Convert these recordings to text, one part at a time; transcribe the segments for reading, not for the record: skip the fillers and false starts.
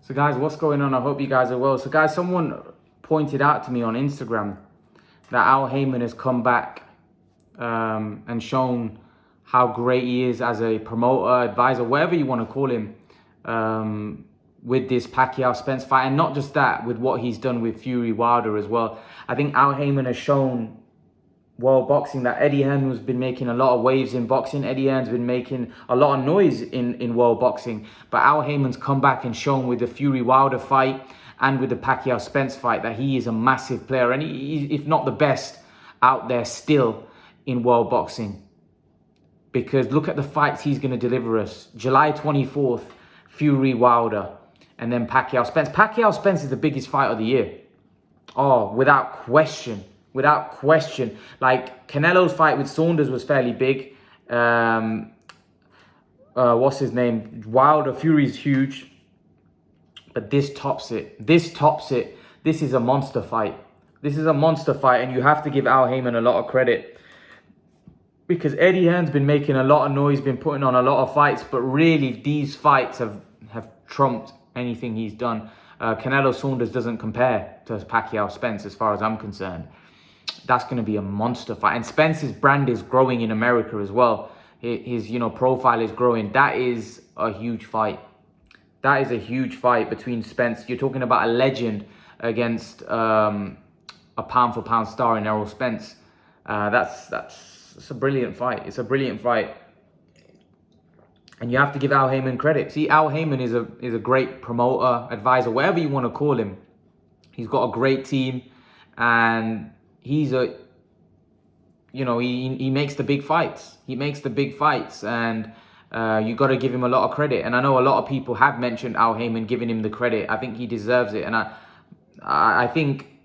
So guys, what's going on? I hope you guys are well. So guys, someone pointed out to me on Instagram that Al Heyman has come back and shown how great he is as a promoter, advisor, whatever you want to call him, with this Pacquiao Spence fight. And not just that, with what he's done with Fury Wilder as well. I think Al Heyman has shown world boxing that Eddie Hearn has been making a lot of waves in boxing. Eddie Hearn's been making a lot of noise in world boxing. But Al Heyman's come back and shown with the Fury Wilder fight and with the Pacquiao Spence fight that he is a massive player. And he, if not the best out there still in world boxing. Because look at the fights he's going to deliver us. July 24th, Fury Wilder. And then Pacquiao Spence. Pacquiao Spence is the biggest fight of the year. Oh, without question. Without question. Like, Canelo's fight with Saunders was fairly big. What's his name? Wilder, Fury's huge. But this tops it. This tops it. This is a monster fight. This is a monster fight. And you have to give Al Heyman a lot of credit. Because Eddie Hearn's been making a lot of noise, been putting on a lot of fights. But really, these fights have trumped anything he's done. Canelo Saunders doesn't compare to Pacquiao Spence as far as I'm concerned. That's going to be a monster fight. And Spence's brand is growing in America as well. His profile is growing. That is a huge fight. That is a huge fight between Spence. You're talking about a legend against a pound-for-pound star in Errol Spence. It's a brilliant fight. It's a brilliant fight. And you have to give Al Heyman credit. See, Al Heyman is a great promoter, advisor, whatever you want to call him. He's got a great team, and he's he makes the big fights. He makes the big fights, and you got to give him a lot of credit. And I know a lot of people have mentioned Al Heyman, giving him the credit. I think he deserves it, and I think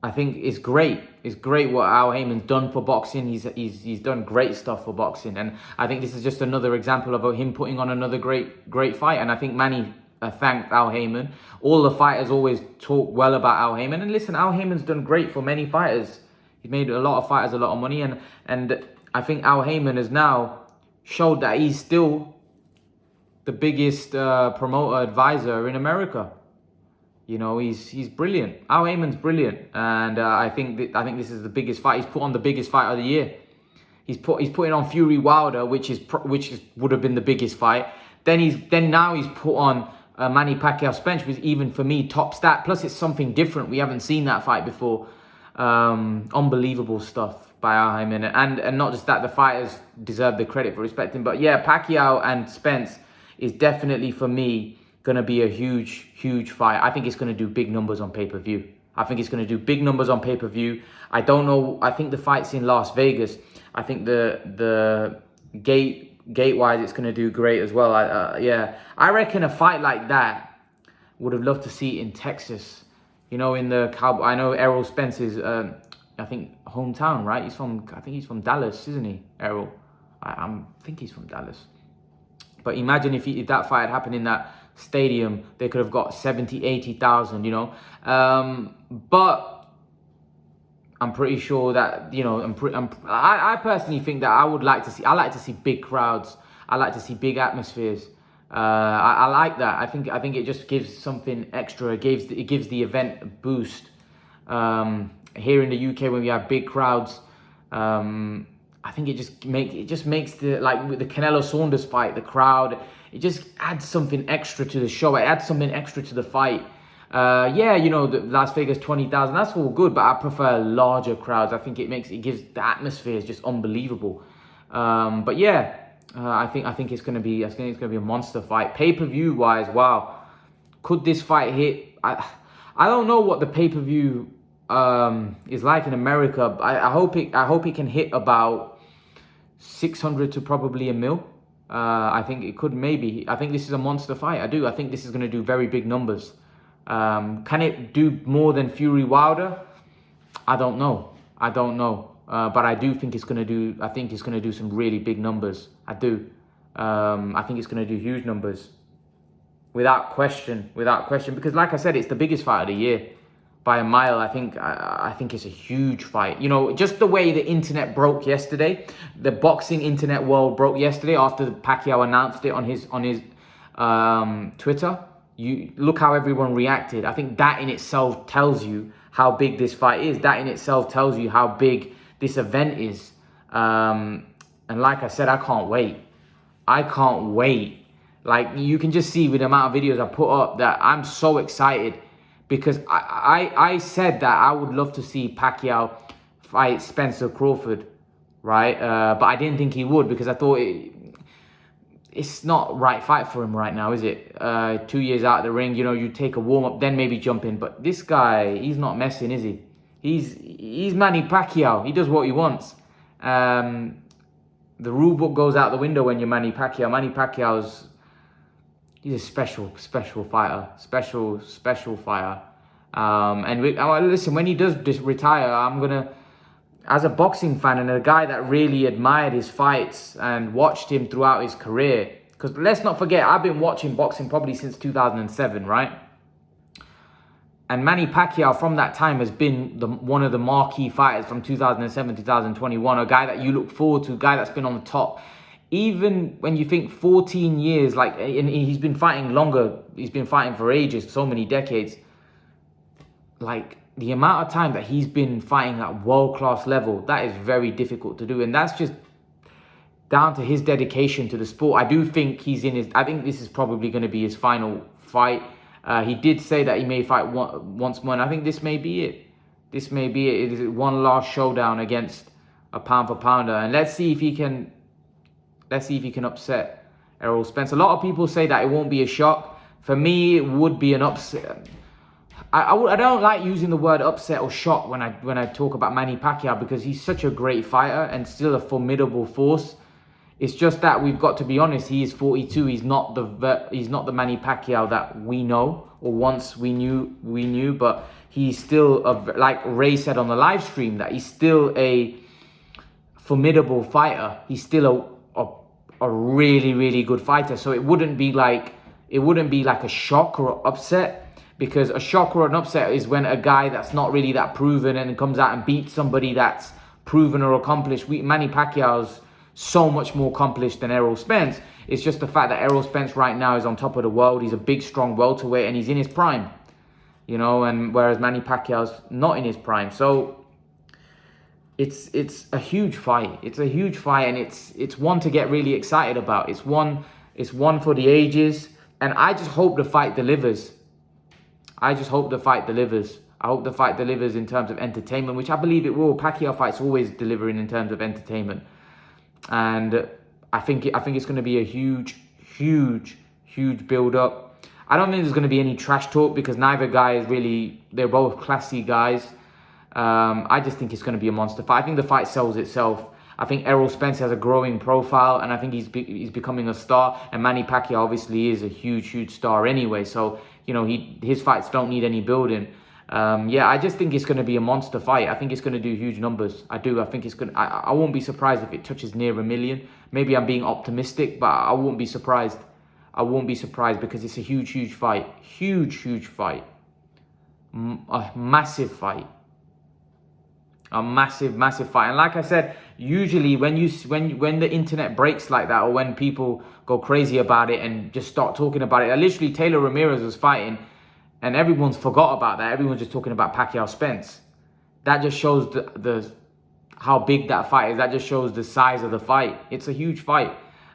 it's great. It's great what Al Heyman's done for boxing. He's done great stuff for boxing, and I think this is just another example of him putting on another great fight. And I think Manny thanked Al Heyman. All the fighters always talk well about Al Heyman, and listen, Al Heyman's done great for many fighters. He's made a lot of fighters a lot of money, and I think Al Heyman has now showed that he's still the biggest promoter advisor in America. You know, he's brilliant. Al Heyman's brilliant, and I think this is the biggest fight. He's put on the biggest fight of the year. He's putting on Fury Wilder, which would have been the biggest fight. Now he's put on Manny Pacquiao Spence, which even for me tops that. Plus, it's something different. We haven't seen that fight before. Unbelievable stuff by Al Heyman, and not just that, the fighters deserve the credit for respecting. But yeah, Pacquiao and Spence is definitely for me going to be a huge fight. I think it's going to do big numbers on pay-per-view. I think it's going to do big numbers on pay-per-view. I don't know. I think the fight's in Las Vegas. I think the gate-wise, it's going to do great as well. Yeah, I reckon a fight like that, would have loved to see it in Texas. You know, in the Cowboy. I know Errol Spence's, I think, hometown, right? I think he's from Dallas, isn't he, Errol? I think he's from Dallas. But imagine if that fight had happened in that stadium, they could have got 70, 80,000, you know. But I'm pretty sure that, you know, I personally think that I like to see big crowds. I like to see big atmospheres. I like that. I think it just gives something extra. It gives the event a boost. Here in the UK, when we have big crowds, I think it just makes the, like with the Canelo Saunders fight, the crowd, it just adds something extra to the show. It adds something extra to the fight. Yeah, you know, the Las Vegas 20,000, that's all good, but I prefer larger crowds. I think it gives the atmosphere is just unbelievable. But yeah, I think it's gonna be a monster fight. Pay-per-view wise, wow, could this fight hit? I don't know what the pay-per-view is like in America. I hope it can hit about 600 to probably $1 million. I think it could maybe. I think this is a monster fight. I do. I think this is going to do very big numbers. Can it do more than Fury Wilder? I don't know. But I do think it's going to do. I think it's going to do some really big numbers. I do. I think it's going to do huge numbers, without question. Because, like I said, it's the biggest fight of the year by a mile. I think it's a huge fight. You know, just the way the internet broke yesterday, the boxing internet world broke yesterday after Pacquiao announced it on his Twitter. You look how everyone reacted. I think that in itself tells you how big this fight is. That in itself tells you how big this event is. And like I said, I can't wait. I can't wait. Like, you can just see with the amount of videos I put up that I'm so excited, because I said that I would love to see Pacquiao fight Spencer Crawford, right? But I didn't think he would, because I thought it's not right fight for him right now, is it? 2 years out of the ring, you know, you take a warm-up, then maybe jump in. But this guy, he's not messing, is he? He's Manny Pacquiao. He does what he wants. The rule book goes out the window when you're Manny Pacquiao. Manny Pacquiao's, he's a special fighter. Special fighter. Listen, when he does just retire, I'm going to, as a boxing fan and a guy that really admired his fights and watched him throughout his career, because let's not forget, I've been watching boxing probably since 2007, right? And Manny Pacquiao from that time has been one of the marquee fighters from 2007, 2021, a guy that you look forward to, a guy that's been on the top. Even when you think 14 years, like, and he's been fighting longer, he's been fighting for ages, so many decades. Like, the amount of time that he's been fighting at world-class level, that is very difficult to do. And that's just down to his dedication to the sport. I do think I think this is probably going to be his final fight. He did say that he may fight once more, and I think this may be it. This may be it. It is one last showdown against a pound-for-pounder. And let's see if he can upset Errol Spence. A lot of people say that it won't be a shock. For me, it would be an upset. I don't like using the word upset or shock when I talk about Manny Pacquiao, because he's such a great fighter and still a formidable force. It's just that we've got to be honest. He is 42. He's not the Manny Pacquiao that we know, or once we knew. But he's still like Ray said on the live stream, that he's still a formidable fighter. He's still a really, really good fighter. So it wouldn't be like a shock or upset. Because a shock or an upset is when a guy that's not really that proven and comes out and beats somebody that's proven or accomplished. Manny Pacquiao's so much more accomplished than Errol Spence. It's just the fact that Errol Spence right now is on top of the world. He's a big, strong welterweight and he's in his prime. You know, and whereas Manny Pacquiao's not in his prime. So it's a huge fight. It's a huge fight, and it's one to get really excited about. It's one for the ages. And I just hope the fight delivers. I hope the fight delivers in terms of entertainment, which I believe it will. Pacquiao fights always delivering in terms of entertainment. And I think it's going to be a huge build-up. I don't think there's going to be any trash talk, because neither guy is really, they're both classy guys. I just think it's going to be a monster fight. I think the fight sells itself. I think Errol Spence has a growing profile, and I think he's becoming a star. And Manny Pacquiao obviously is a huge star anyway. So, you know, his fights don't need any building. I just think it's going to be a monster fight. I think it's going to do huge numbers. I do. I think it's going to... I won't be surprised if it touches near 1 million. Maybe I'm being optimistic, but I won't be surprised. I won't be surprised, because it's a huge fight. Huge fight. A massive fight. A massive fight. And like I said, usually when the internet breaks like that, or when people go crazy about it and just start talking about it, literally Taylor Ramirez was fighting and everyone's forgot about that. Everyone's just talking about Pacquiao Spence. That just shows how big that fight is. That just shows the size of the fight. It's a huge fight.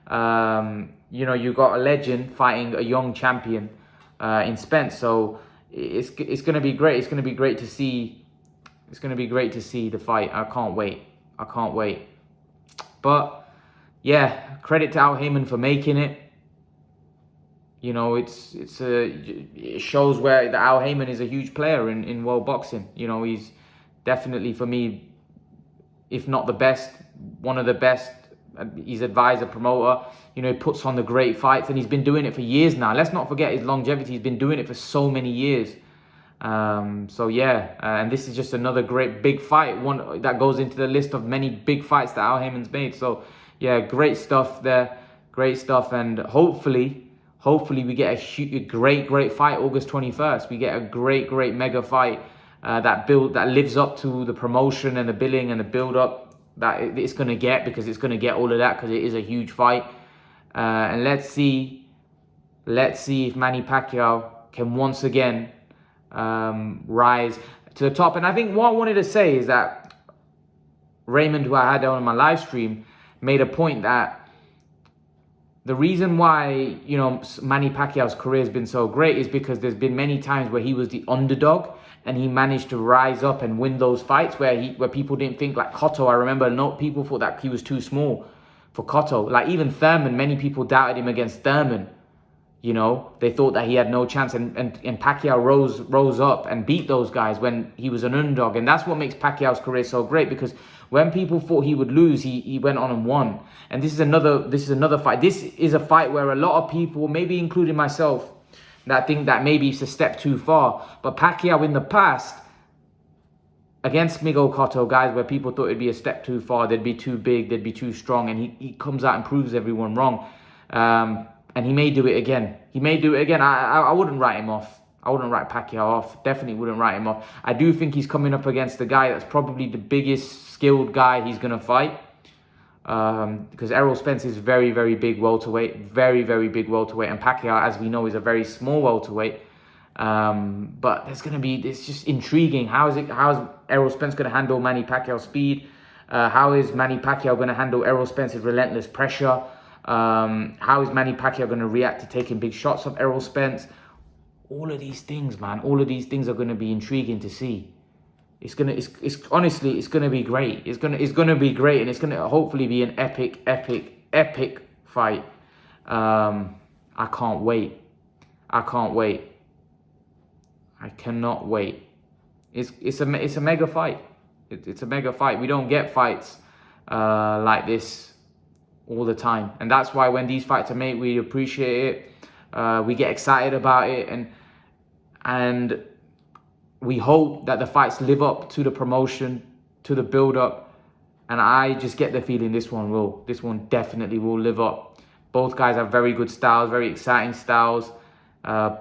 You know, you got a legend fighting a young champion in Spence. So it's going to be great. It's going to be great to see. It's going to be great to see the fight. I can't wait. But yeah, credit to Al Heyman for making it. You know, it shows where Al Heyman is a huge player in world boxing. You know, he's definitely, for me, if not the best, one of the best. He's advisor, promoter. You know, he puts on the great fights, and he's been doing it for years now. Let's not forget his longevity. He's been doing it for so many years. And this is just another great big fight, one that goes into the list of many big fights that Al Heyman's made. So yeah, great stuff there, great stuff. And hopefully we get a great fight August 21st. We get a great mega fight that lives up to the promotion and the billing and the build up that it's going to get, because it's going to get all of that, because it is a huge fight. And let's see if Manny Pacquiao can once again rise to the top. And I think what I wanted to say is that Raymond, who I had on my live stream, made a point that the reason why, you know, Manny Pacquiao's career has been so great is because there's been many times where he was the underdog and he managed to rise up and win those fights where people didn't think, like Cotto. I remember people thought that he was too small for Cotto. Like even Thurman, many people doubted him against Thurman. You know, they thought that he had no chance, and Pacquiao rose up and beat those guys when he was an underdog. And that's what makes Pacquiao's career so great, because when people thought he would lose, he went on and won. And this is another fight. This is a fight where a lot of people, maybe including myself, that think that maybe it's a step too far. But Pacquiao in the past, against Miguel Cotto, guys, where people thought it'd be a step too far, they'd be too big, they'd be too strong, and he comes out and proves everyone wrong. And he may do it again. He may do it again. I wouldn't write him off. I wouldn't write Pacquiao off. Definitely wouldn't write him off. I do think he's coming up against the guy that's probably the biggest skilled guy he's going to fight. Because Errol Spence is very, very big welterweight. Very, very big welterweight. And Pacquiao, as we know, is a very small welterweight. But it's just intriguing. How is Errol Spence going to handle Manny Pacquiao's speed? How is Manny Pacquiao going to handle Errol Spence's relentless pressure? How is Manny Pacquiao going to react to taking big shots of Errol Spence? All of these things, man. All of these things are going to be intriguing to see. Honestly, it's going to be great. It's going to be great, and it's going to hopefully be an epic fight. I can't wait. I cannot wait. It's a mega fight. It's a mega fight. We don't get fights like this all the time, and that's why when these fights are made, we appreciate it. We get excited about it, and we hope that the fights live up to the promotion, to the build-up. And I just get the feeling this one definitely will live up. Both guys have very good styles, very exciting styles. I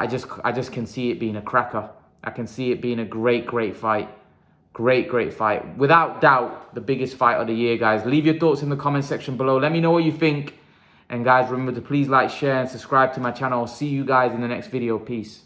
just can see it being a cracker. I can see it being a great fight. Great fight. Without doubt, the biggest fight of the year, guys. Leave your thoughts in the comment section below. Let me know what you think. And guys, remember to please like, share, and subscribe to my channel. I'll see you guys in the next video. Peace.